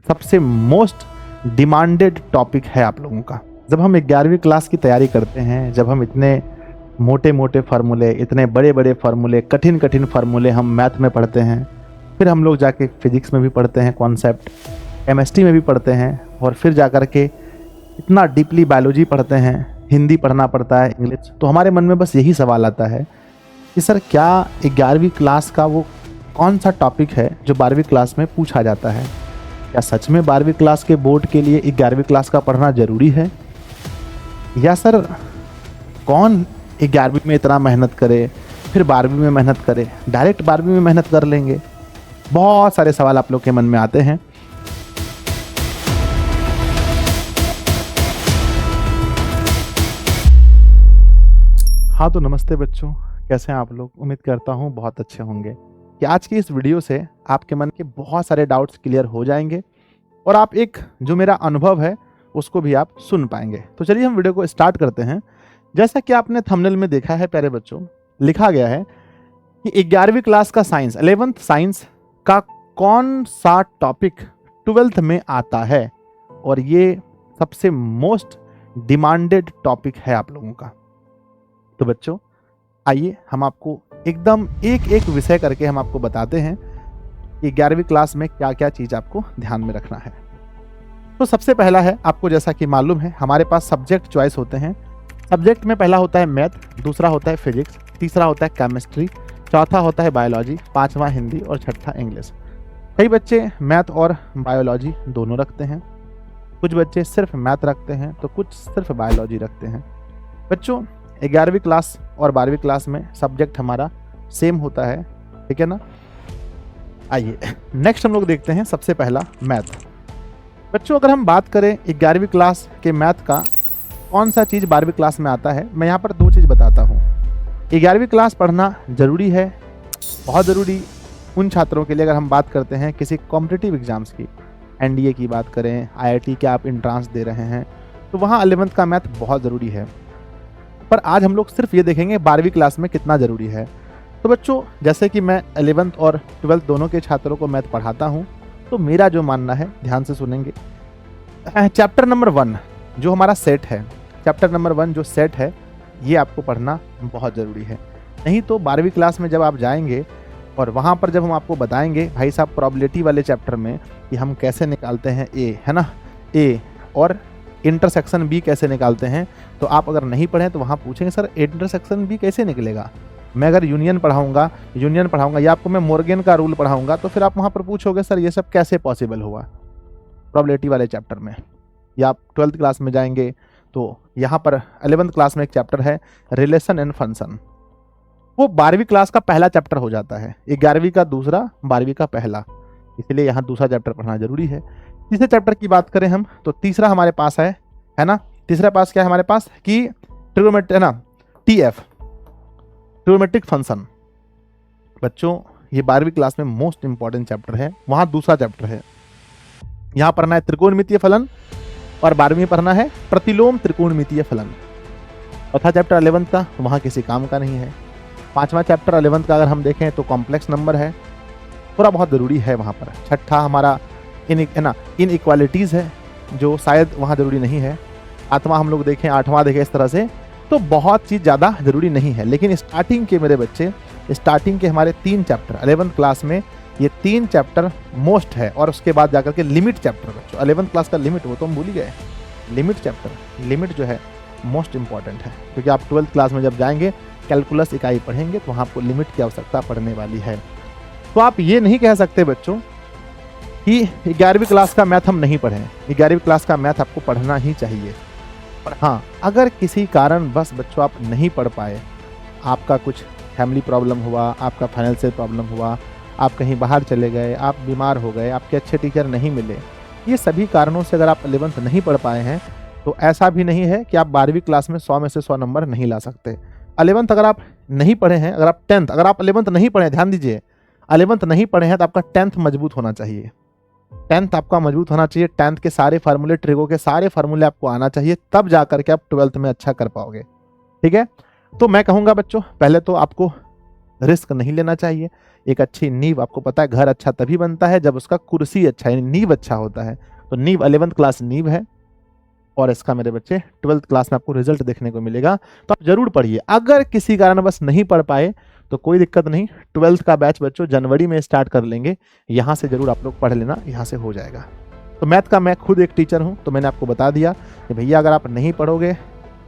सबसे most demanded topic है आप लोगों का। जब हम 11वीं क्लास की तैयारी करते हैं, जब हम इतने मोटे मोटे फार्मूले, इतने बड़े बड़े फार्मूले, कठिन कठिन फार्मूले हम मैथ में पढ़ते हैं, फिर हम लोग जाके फिजिक्स में भी पढ़ते हैं कॉन्सेप्ट, केमिस्ट्री में भी पढ़ते हैं, और फिर जा कर के इतना डीपली बायोलॉजी पढ़ते हैं, हिंदी पढ़ना पड़ता है, इंग्लिश। तो हमारे मन में बस यही सवाल आता है कि सर क्या 11वीं क्लास का वो कौन सा टॉपिक है जो 12वीं क्लास में पूछा जाता है? क्या सच में 12वीं क्लास के बोर्ड के लिए 11वीं क्लास का पढ़ना ज़रूरी है? या सर कौन 11वीं में इतना मेहनत करे फिर 12वीं में मेहनत करे, डायरेक्ट 12वीं में मेहनत कर लेंगे? बहुत सारे सवाल आप लोग के मन में आते हैं। हाँ तो नमस्ते बच्चों, कैसे हैं आप लोग? उम्मीद करता हूँ बहुत अच्छे होंगे। कि आज की इस वीडियो से आपके मन के बहुत सारे डाउट्स क्लियर हो जाएंगे और आप एक जो मेरा अनुभव है उसको भी आप सुन पाएंगे। तो चलिए हम वीडियो को स्टार्ट करते हैं। जैसा कि आपने थंबनेल में देखा है प्यारे बच्चों, लिखा गया है कि 11वीं क्लास का साइंस, 11th साइंस का कौन सा टॉपिक 12th में आता है, और ये सबसे मोस्ट डिमांडेड टॉपिक है आप लोगों का। तो बच्चों आइए हम आपको एकदम एक एक विषय करके हम आपको बताते हैं कि 11वीं क्लास में क्या क्या चीज़ आपको ध्यान में रखना है। तो सबसे पहला है, आपको जैसा कि मालूम है हमारे पास सब्जेक्ट चॉइस होते हैं। सब्जेक्ट में पहला होता है मैथ, दूसरा होता है फिजिक्स, तीसरा होता है केमिस्ट्री, चौथा होता है बायोलॉजी, पांचवा हिंदी और छठा इंग्लिश। कई बच्चे मैथ और बायोलॉजी दोनों रखते हैं, कुछ बच्चे सिर्फ मैथ रखते हैं तो कुछ सिर्फ बायोलॉजी रखते हैं। बच्चों 11वीं क्लास और 12वीं क्लास में सब्जेक्ट हमारा सेम होता है, ठीक है ना। आइए नेक्स्ट हम लोग देखते हैं सबसे पहला मैथ। बच्चों अगर हम बात करें 11वीं क्लास के मैथ का कौन सा चीज़ 12वीं क्लास में आता है, मैं यहाँ पर दो चीज़ बताता हूँ। 11वीं क्लास पढ़ना ज़रूरी है, बहुत ज़रूरी उन छात्रों के लिए अगर हम बात करते हैं किसी कॉम्पिटिटिव एग्जाम्स की, NDA की बात करें, IIT के आप एंट्रांस दे रहे हैं, तो वहाँ 11th का मैथ बहुत ज़रूरी है। पर आज हम लोग सिर्फ ये देखेंगे 12वीं क्लास में कितना ज़रूरी है। तो बच्चों जैसे कि मैं 11th और 12th दोनों के छात्रों को मैथ पढ़ाता हूँ, तो मेरा जो मानना है, ध्यान से सुनेंगे, चैप्टर नंबर 1 जो हमारा सेट है, चैप्टर नंबर 1 जो सेट है, ये आपको पढ़ना बहुत ज़रूरी है। नहीं तो 12वीं क्लास में जब आप जाएंगे और वहाँ पर जब हम आपको बताएंगे भाई साहब प्रोबेबिलिटी वाले चैप्टर में कि हम कैसे निकालते हैं ए, है ना, ए, और इंटरसेक्शन बी कैसे निकालते हैं, तो आप अगर नहीं पढ़ें तो वहाँ पूछेंगे सर इंटरसेक्शन बी कैसे निकलेगा। मैं अगर यूनियन पढ़ाऊंगा या आपको मैं मॉर्गन का रूल पढ़ाऊंगा, तो फिर आप वहाँ पर पूछोगे सर ये सब कैसे पॉसिबल हुआ प्रोबेबिलिटी वाले चैप्टर में। या आप 12th क्लास में जाएंगे तो यहाँ पर 11th क्लास में एक चैप्टर है रिलेशन एंड फंक्शन, वो 12वीं क्लास का पहला चैप्टर हो जाता है, 11वीं का दूसरा, 12वीं का पहला, इसलिए यहाँ दूसरा चैप्टर पढ़ना जरूरी है। तीसरे चैप्टर की बात करें हम तो तीसरा हमारे पास है ना, तीसरा पास क्या है हमारे पास कि ट्रिगोनोमेट्री, है ना, TF, ट्रिगोनोमेट्रिक फंक्शन। बच्चों ये 12वीं क्लास में मोस्ट इंपॉर्टेंट चैप्टर है, वहाँ दूसरा चैप्टर है। यहाँ पढ़ना है त्रिकोणमितीय फलन और 12वीं में पढ़ना है प्रतिलोम त्रिकोणमितीय फलन। चौथा चैप्टर 11th का वहाँ किसी काम का नहीं है। पांचवा चैप्टर 11th का अगर हम देखें तो कॉम्प्लेक्स नंबर है, थोड़ा बहुत ज़रूरी है वहाँ पर। छठा हमारा इनइक्वालिटीज़ है जो शायद वहाँ ज़रूरी नहीं है। सातवां हम लोग देखें, आठवां देखें, इस तरह से तो बहुत चीज़ ज़्यादा ज़रूरी नहीं है। लेकिन स्टार्टिंग के मेरे बच्चे, स्टार्टिंग के हमारे 3 चैप्टर 11th क्लास में, ये 3 चैप्टर मोस्ट है। और उसके बाद जाकर के लिमिट चैप्टर, बच्चों 11th क्लास का लिमिट, वो तो हम भूल ही गए। लिमिट चैप्टर, लिमिट जो है मोस्ट इंपॉर्टेंट है, क्योंकि आप 12th क्लास में जब जाएंगे कैलकुलस इकाई पढ़ेंगे तो वहाँ आपको लिमिट की आवश्यकता पड़ने वाली है। तो आप ये नहीं कह सकते बच्चों कि 11वीं क्लास का मैथ हम नहीं पढ़ें, 11वीं क्लास का मैथ आपको पढ़ना ही चाहिए। पर हाँ, अगर किसी कारण बस बच्चों आप नहीं पढ़ पाए, आपका कुछ फैमिली प्रॉब्लम हुआ, आपका फाइनेंशियल प्रॉब्लम हुआ, आप कहीं बाहर चले गए, आप बीमार हो गए, आपके अच्छे टीचर नहीं मिले, ये सभी कारणों से अगर आप 11th नहीं पढ़ पाए हैं, तो ऐसा भी नहीं है कि आप 12वीं क्लास में 100 में से 100 नंबर नहीं ला सकते। 11th अगर आप नहीं पढ़े हैं, अगर आप 10th, अगर आप 11th नहीं पढ़े, ध्यान दीजिए, 11th नहीं पढ़े हैं तो आपका 10th मजबूत होना चाहिए। 10th आपका मजबूत होना चाहिए, 10th के सारे फार्मूले, ट्रिगो के सारे फार्मूले आपको आना चाहिए, तब जा करके आप 12th में अच्छा कर पाओगे, ठीक है। तो मैं कहूँगा बच्चों, पहले तो आपको रिस्क नहीं लेना चाहिए। एक अच्छी नींव, आपको पता है घर अच्छा तभी बनता है जब उसका कुर्सी अच्छा यानी नींव अच्छा होता है। तो नींव 11th क्लास नींव है और इसका मेरे बच्चे 12th क्लास में आपको रिजल्ट देखने को मिलेगा। तो आप जरूर पढ़िए। अगर किसी कारणवश नहीं पढ़ पाए तो कोई दिक्कत नहीं, 12th का बैच बच्चों जनवरी में स्टार्ट कर लेंगे, यहाँ से जरूर आप लोग पढ़ लेना, यहाँ से हो जाएगा। तो मैथ का मैं खुद एक टीचर हूँ, तो मैंने आपको बता दिया कि भैया अगर आप नहीं पढ़ोगे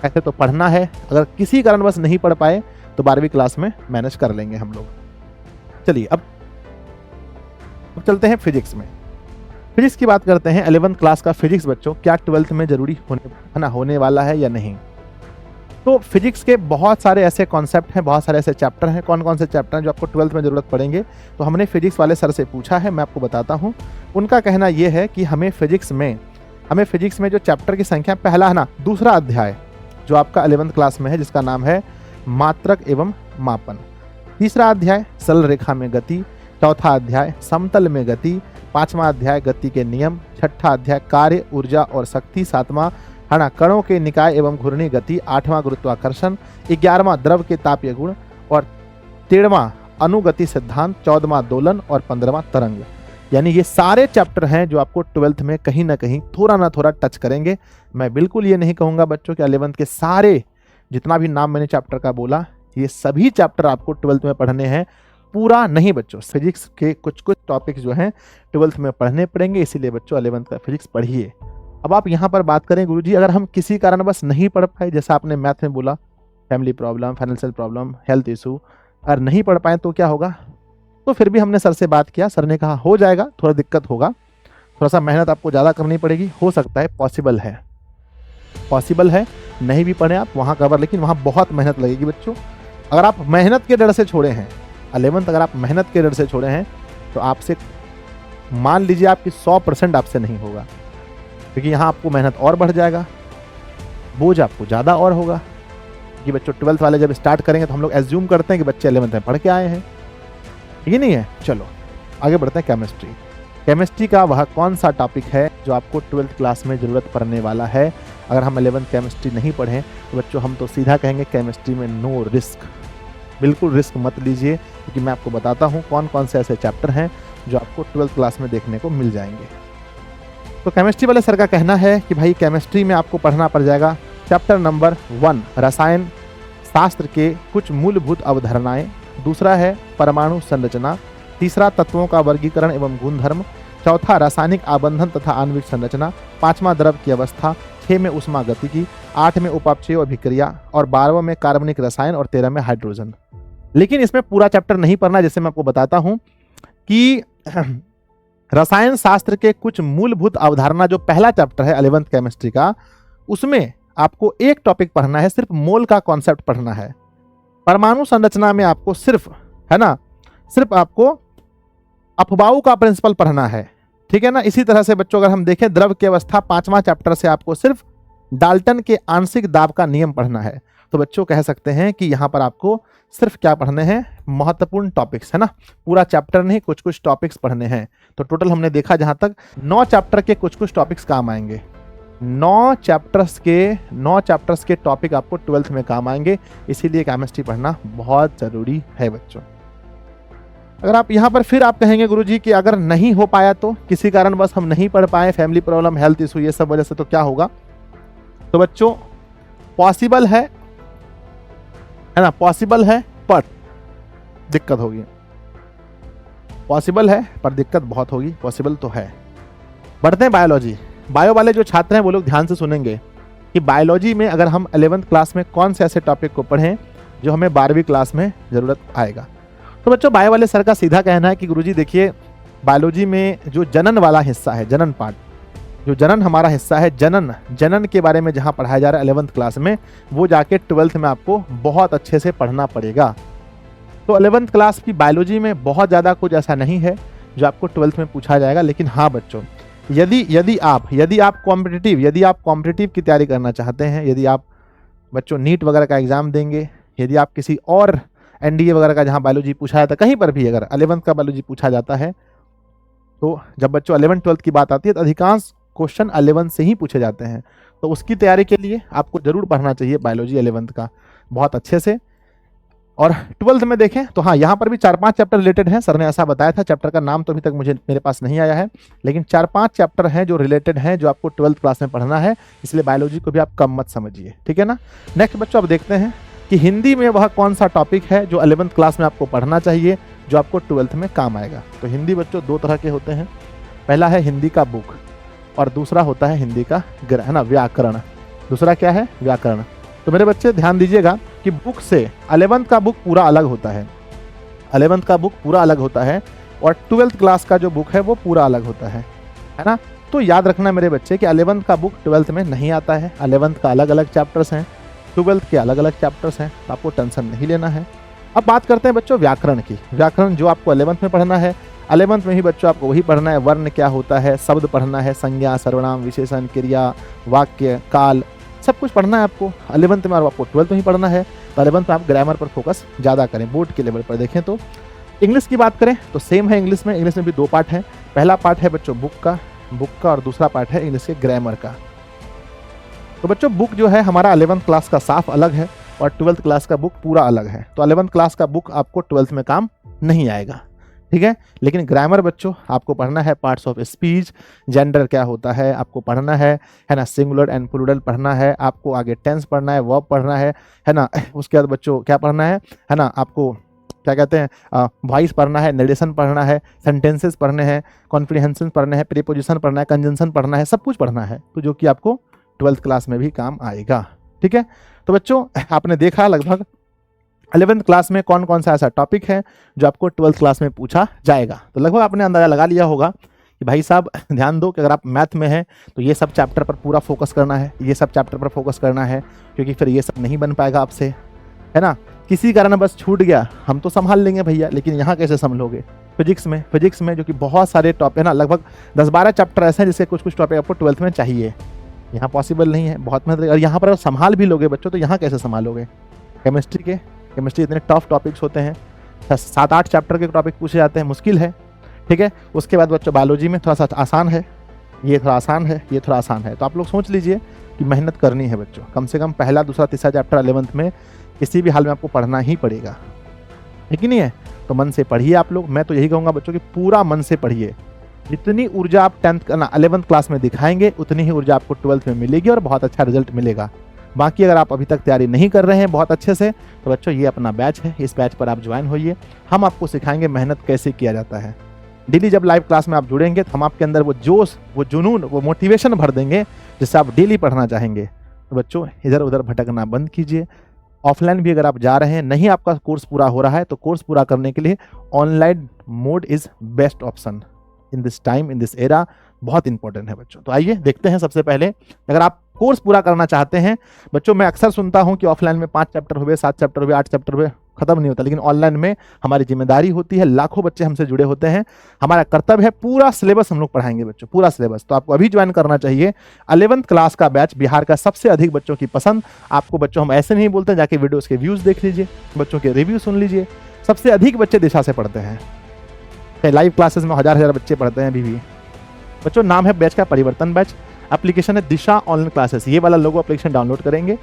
ऐसे तो पढ़ना है, अगर किसी कारणवश नहीं पढ़ पाए तो 12वीं क्लास में मैनेज कर लेंगे हम लोग। चलिए अब चलते हैं फिजिक्स में। फिजिक्स की बात करते हैं। 11th क्लास का फिजिक्स बच्चों क्या 12th में जरूरी होने वाला है या नहीं। तो फिजिक्स के बहुत सारे ऐसे कॉन्सेप्ट हैं, बहुत सारे ऐसे चैप्टर हैं। कौन कौन से चैप्टर हैं जो आपको 12th में जरूरत पड़ेंगे, तो हमने फिजिक्स वाले सर से पूछा है, मैं आपको बताता हूँ। उनका कहना यह है कि हमें फिजिक्स में जो चैप्टर की संख्या पहला है ना, दूसरा अध्याय जो आपका 11th क्लास में है जिसका नाम है मात्रक एवं मापन, तीसरा अध्याय सरल रेखा में गति, चौथा अध्याय समतल में गति, पांचवा अध्याय गति के नियम, छठा अध्याय कार्य ऊर्जा और शक्ति, सातवां है ना कणों के निकाय एवं घूर्णी गति, आठवां गुरुत्वाकर्षण, 11वां द्रव के तापीय गुण और 13वां अनुगति सिद्धांत, 14वां दोलन और 15वां तरंग। यानी ये सारे चैप्टर हैं जो आपको 12th में कहीं ना कहीं थोड़ा ना थोड़ा टच करेंगे। मैं बिल्कुल ये नहीं कहूँगा बच्चों कि 11th के सारे जितना भी नाम मैंने चैप्टर का बोला ये सभी चैप्टर आपको 12th में पढ़ने हैं, पूरा नहीं बच्चों। फिजिक्स के कुछ कुछ टॉपिक्स जो हैं 12th में पढ़ने पड़ेंगे, इसीलिए बच्चों 11th का फिजिक्स पढ़िए। अब आप यहाँ पर बात करें गुरुजी अगर हम किसी कारणवश नहीं पढ़ पाए, जैसा आपने मैथ में बोला family problem, financial problem, health issue, अगर नहीं पढ़ पाए तो क्या होगा। तो फिर भी हमने सर से बात किया, सर ने कहा हो जाएगा, थोड़ा दिक्कत होगा, थोड़ा सा मेहनत आपको ज़्यादा करनी पड़ेगी, हो सकता है, पॉसिबल है नहीं भी पढ़े आप वहाँ कवर, लेकिन वहाँ बहुत मेहनत लगेगी बच्चों। अगर आप मेहनत के डर से छोड़े हैं 11th, अगर आप मेहनत के डर से छोड़े हैं तो आपसे मान लीजिए आपकी 100% आपसे नहीं होगा, क्योंकि यहाँ आपको मेहनत और बढ़ जाएगा, बोझ आपको ज़्यादा और होगा। कि बच्चों 12th वाले जब स्टार्ट करेंगे तो हम लोग एज्यूम करते हैं कि बच्चे 11th में पढ़ के आए हैं, ये नहीं है। चलो आगे बढ़ते हैं। केमिस्ट्री का वह कौन सा टॉपिक है जो आपको 12th क्लास में ज़रूरत पड़ने वाला है। अगर हम 11th केमिस्ट्री नहीं पढ़ें तो बच्चों हम तो सीधा कहेंगे केमिस्ट्री में नो रिस्क, बिल्कुल रिस्क मत लीजिए, क्योंकि मैं आपको बताता हूँ कौन कौन से ऐसे चैप्टर हैं जो आपको 12th क्लास में देखने को मिल जाएंगे। तो केमिस्ट्री वाले सर का कहना है कि भाई केमिस्ट्री में आपको पढ़ना पड़ जाएगा चैप्टर नंबर 1 रसायन शास्त्र के कुछ मूलभूत अवधारणाएं, दूसरा है परमाणु संरचना, तीसरा तत्वों का वर्गीकरण एवं गुणधर्म, चौथा रासायनिक आबंधन तथा आणविक संरचना, पांचवा द्रव की अवस्था, 6 में उष्मा गतिकी, 8 में उपापचय अभिक्रिया और 12वां में कार्बनिक रसायन और 13 में हाइड्रोजन। लेकिन इसमें पूरा चैप्टर नहीं पढ़ना, जैसे मैं आपको बताता हूं कि रसायन शास्त्र के कुछ मूलभूत अवधारणा जो पहला चैप्टर है 11th केमिस्ट्री का, उसमें आपको एक टॉपिक पढ़ना है, सिर्फ मोल का कॉन्सेप्ट पढ़ना है। परमाणु संरचना में आपको सिर्फ आपको अफबाऊ का प्रिंसिपल पढ़ना है, ठीक है ना। इसी तरह से बच्चों अगर हम देखें द्रव की अवस्था 5वां चैप्टर से आपको सिर्फ डाल्टन के आंशिक दाब का नियम पढ़ना है। तो बच्चों कह सकते हैं कि यहाँ पर आपको सिर्फ क्या पढ़ने हैं, महत्वपूर्ण टॉपिक्स, है ना, पूरा चैप्टर नहीं, कुछ कुछ टॉपिक्स पढ़ने हैं। तो टोटल हमने देखा जहाँ तक 9 चैप्टर के कुछ कुछ टॉपिक्स काम आएंगे। 9 चैप्टर्स के टॉपिक आपको 12th में काम आएंगे, इसीलिए केमिस्ट्री पढ़ना बहुत ज़रूरी है बच्चों। अगर आप यहाँ पर फिर आप कहेंगे गुरुजी कि अगर नहीं हो पाया तो, किसी कारण बस हम नहीं पढ़ पाए, फैमिली प्रॉब्लम, हेल्थ इशू, ये सब वजह से, तो क्या होगा। तो बच्चों पॉसिबल है ना, पॉसिबल है पर दिक्कत होगी, पॉसिबल है पर दिक्कत बहुत होगी, पॉसिबल तो है। बढ़ते हैं बायोलॉजी। बायो वाले जो छात्र हैं वो लोग ध्यान से सुनेंगे कि बायोलॉजी में अगर हम 11th क्लास में कौन से ऐसे टॉपिक को पढ़ें जो हमें 12वीं क्लास में ज़रूरत आएगा। तो बच्चों बायो वाले सर का सीधा कहना है कि गुरुजी देखिए, बायोलॉजी में जो जनन वाला हिस्सा है, जनन पार्ट, जो जनन हमारा हिस्सा है, जनन के बारे में जहाँ पढ़ाया जा रहा है 11th क्लास में, वो जाके 12th में आपको बहुत अच्छे से पढ़ना पड़ेगा। तो 11th क्लास की बायोलॉजी में बहुत ज़्यादा कुछ ऐसा नहीं है जो आपको 12th में पूछा जाएगा। लेकिन हाँ बच्चों, यदि आप कॉम्पिटिटिव की तैयारी करना चाहते हैं, यदि आप बच्चों नीट वगैरह का एग्ज़ाम देंगे, यदि आप किसी और एनडीए वगैरह का जहाँ बायोलॉजी पूछा जाता है, कहीं पर भी अगर 11th का बायोलॉजी पूछा जाता है, तो जब बच्चों 11th 12th की बात आती है तो अधिकांश क्वेश्चन 11th से ही पूछे जाते हैं। तो उसकी तैयारी के लिए आपको ज़रूर पढ़ना चाहिए बायोलॉजी 11th का बहुत अच्छे से। और 12th में देखें तो हाँ, यहाँ पर भी 4-5 चैप्टर रिलेटेड हैं। सर ने ऐसा बताया था, चैप्टर का नाम तो अभी तक मेरे पास नहीं आया है, लेकिन 4-5 चैप्टर हैं जो रिलेटेड हैं, जो आपको 12th क्लास में पढ़ना है। इसलिए बायोलॉजी को भी आप कम मत समझिए, ठीक है ना। नेक्स्ट बच्चों, अब देखते हैं कि हिंदी में वह कौन सा टॉपिक है जो 11th क्लास में आपको पढ़ना चाहिए, जो आपको 12th में काम आएगा। तो हिंदी बच्चों 2 तरह के होते हैं। पहला है हिंदी का बुक और दूसरा होता है हिंदी का है ना, व्याकरण। दूसरा क्या है? व्याकरण। तो मेरे बच्चे ध्यान दीजिएगा कि बुक से 11th का बुक पूरा अलग होता है, 11th का बुक पूरा अलग होता है, और 12th क्लास का जो बुक है वो पूरा अलग होता है ना। तो याद रखना मेरे बच्चे कि 11th का बुक 12th में नहीं आता है। 11th का अलग अलग चैप्टर्स हैं, 12th के अलग अलग चैप्टर्स हैं, तो आपको टेंशन नहीं लेना है। अब बात करते हैं बच्चों व्याकरण की। व्याकरण जो आपको 11th में पढ़ना है, 11th में ही बच्चों आपको वही पढ़ना है। वर्ण क्या होता है, शब्द पढ़ना है, संज्ञा, सर्वनाम, विशेषण, क्रिया, वाक्य, काल, सब कुछ पढ़ना है आपको 11th में, और आपको 12th में ही पढ़ना है। तो 11th में आप ग्रामर पर फोकस ज़्यादा करें। बोर्ड के लेवल पर देखें तो इंग्लिश की बात करें तो सेम है। इंग्लिश में भी 2 पार्ट हैं। पहला पार्ट है बच्चों बुक का, और दूसरा पार्ट है इंग्लिश के ग्रामर का। तो बच्चों बुक जो है हमारा 11th क्लास का साफ अलग है, और 12th क्लास का बुक पूरा अलग है। तो 11th क्लास का बुक आपको 12th में काम नहीं आएगा, ठीक है। लेकिन ग्रामर बच्चों आपको पढ़ना है, पार्ट्स ऑफ स्पीच, जेंडर क्या होता है आपको पढ़ना है ना, सिंगुलर एंड प्लूरल पढ़ना है आपको, आगे टेंस पढ़ना है, वर्ब पढ़ना है ना। उसके बाद बच्चों क्या पढ़ना है ना, आपको क्या कहते हैं, वॉइस पढ़ना है, नरेशन पढ़ना है, सेंटेंसेस पढ़ने हैं, कॉन्फ्रिहेंशन पढ़ने हैं, प्रीपोजिशन पढ़ना है, कंजंक्शन पढ़ना है, सब कुछ पढ़ना है, तो जो कि आपको 12th क्लास में भी काम आएगा, ठीक है। तो बच्चों आपने देखा लगभग 11th क्लास में कौन कौन सा ऐसा टॉपिक है जो आपको 12th क्लास में पूछा जाएगा। तो लगभग आपने अंदाजा लगा लिया होगा कि भाई साहब ध्यान दो कि अगर आप मैथ में हैं तो ये सब चैप्टर पर पूरा फोकस करना है, ये सब चैप्टर पर फोकस करना है, क्योंकि फिर ये सब नहीं बन पाएगा आपसे, है ना। किसी कारण बस छूट गया, हम तो संभाल लेंगे भैया, लेकिन यहाँ कैसे संभलोगे। फिजिक्स में जो कि बहुत सारे टॉपिक है ना, लगभग 10-12 चैप्टर ऐसे हैं जिससे कुछ टॉपिक आपको 12th में चाहिए। यहाँ पॉसिबल नहीं है, बहुत मेहनत, और यहाँ पर अगर संभाल भी लोगे बच्चों तो यहाँ कैसे संभालोगे। केमिस्ट्री इतने टफ टॉपिक्स होते हैं, 7-8 चैप्टर के टॉपिक पूछे जाते हैं, मुश्किल है, ठीक है। उसके बाद बच्चों बायोलॉजी में थोड़ा सा आसान है, ये थोड़ा आसान है, ये थोड़ा आसान है। तो आप लोग सोच लीजिए कि मेहनत करनी है बच्चों, कम से कम पहला, दूसरा, तीसरा चैप्टर 11th में किसी भी हाल में आपको पढ़ना ही पड़ेगा, ठीक ही नहीं है। तो मन से पढ़िए आप लोग। मैं तो यही कहूँगा बच्चों कि पूरा मन से पढ़िए। जितनी ऊर्जा आप 11th क्लास में दिखाएंगे उतनी ही ऊर्जा आपको 12th में मिलेगी और बहुत अच्छा रिजल्ट मिलेगा। बाकी अगर आप अभी तक तैयारी नहीं कर रहे हैं बहुत अच्छे से, तो बच्चों ये अपना बैच है, इस बैच पर आप ज्वाइन होइए। हम आपको सिखाएंगे मेहनत कैसे किया जाता है। डेली जब लाइव क्लास में आप जुड़ेंगे तो हम आपके अंदर वो जोश, वो जुनून, वो मोटिवेशन भर देंगे जिससे आप डेली पढ़ना चाहेंगे। तो बच्चों इधर उधर भटकना बंद कीजिए। ऑफलाइन भी अगर आप जा रहे हैं, नहीं आपका कोर्स पूरा हो रहा है, तो कोर्स पूरा करने के लिए online mode is best option in this time, in this era, बहुत इंपॉर्टेंट है बच्चों। तो आइए देखते हैं। सबसे पहले अगर आप कोर्स पूरा करना चाहते हैं बच्चों, मैं अक्सर सुनता हूं कि ऑफलाइन में 5 चैप्टर हुए, 7 चैप्टर हुए, 8 चैप्टर हुए, खत्म नहीं होता, लेकिन ऑनलाइन में हमारी जिम्मेदारी होती है, लाखों बच्चे हमसे जुड़े होते हैं, हमारा कर्तव्य है, पूरा सिलेबस हम लोग पढ़ाएंगे बच्चों, पूरा सिलेबस। तो आपको अभी ज्वाइन करना चाहिए 11th क्लास का बैच, बिहार का सबसे अधिक बच्चों की पसंद। आपको बच्चों हम ऐसे नहीं बोलते, जाके वीडियोस के व्यूज देख लीजिए, बच्चों के रिव्यू सुन लीजिए। सबसे अधिक बच्चे दिशा से पढ़ते हैं, लाइव क्लासेस में हजार बच्चे पढ़ते हैं अभी भी बच्चों। नाम है बैच का परिवर्तन बैच, एप्लीकेशन है दिशा ऑनलाइन क्लासेस। ये वाला लोगो एप्लीकेशन डाउनलोड करेंगे,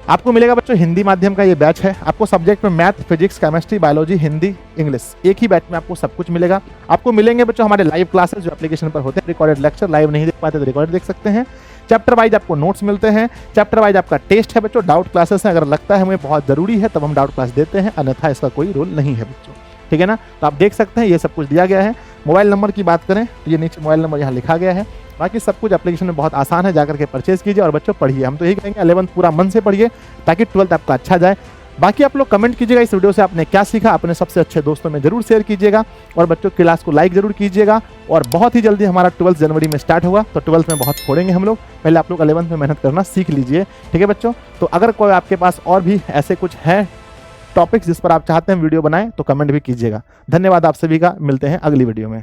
आपको मिलेगा बच्चों हिंदी माध्यम का ये बैच है। आपको सब्जेक्ट में math, physics, chemistry, biology, Hindi, English, एक ही बैच में आपको सब कुछ मिलेगा। आपको मिलेंगे बच्चों हमारे लाइव क्लासेस जो एप्लीकेशन पर होते हैं, रिकॉर्डेड लेक्चर, लाइव नहीं देख पाते तो रिकॉर्डेड देख सकते हैं। चैप्टर वाइज आपको नोट्स मिलते हैं, चैप्टर वाइज आपका टेस्ट है बच्चों, डाउट क्लासेस है। अगर लगता है हमें बहुत जरूरी है तब हम डाउट क्लास देते हैं, अन्यथा इसका कोई रोल नहीं है बच्चों, ठीक है ना। तो आप देख सकते हैं ये सब कुछ दिया गया है। मोबाइल नंबर की बात करें तो ये नीचे मोबाइल नंबर यहाँ लिखा गया है। बाकी सब कुछ एप्लीकेशन में बहुत आसान है, जाकर के परचेज कीजिए और बच्चों पढ़िए। हम तो यही कहेंगे 11th पूरा मन से पढ़िए ताकि 12th आपका अच्छा जाए। बाकी आप लोग कमेंट कीजिएगा इस वीडियो से आपने क्या सीखा, अपने सबसे अच्छे दोस्तों में जरूर शेयर कीजिएगा, और बच्चों क्लास को लाइक जरूर कीजिएगा। और बहुत ही जल्दी हमारा 12th जनवरी में स्टार्ट होगा, तो 12th में बहुत फोड़ेंगे हम लोग। पहले आप लोग 11th में मेहनत करना सीख लीजिए, ठीक है बच्चों। तो अगर कोई आपके पास और भी ऐसे कुछ है टॉपिक्स जिस पर आप चाहते हैं वीडियो बनाएं तो कमेंट भी कीजिएगा। धन्यवाद आप सभी का, मिलते हैं अगली वीडियो में।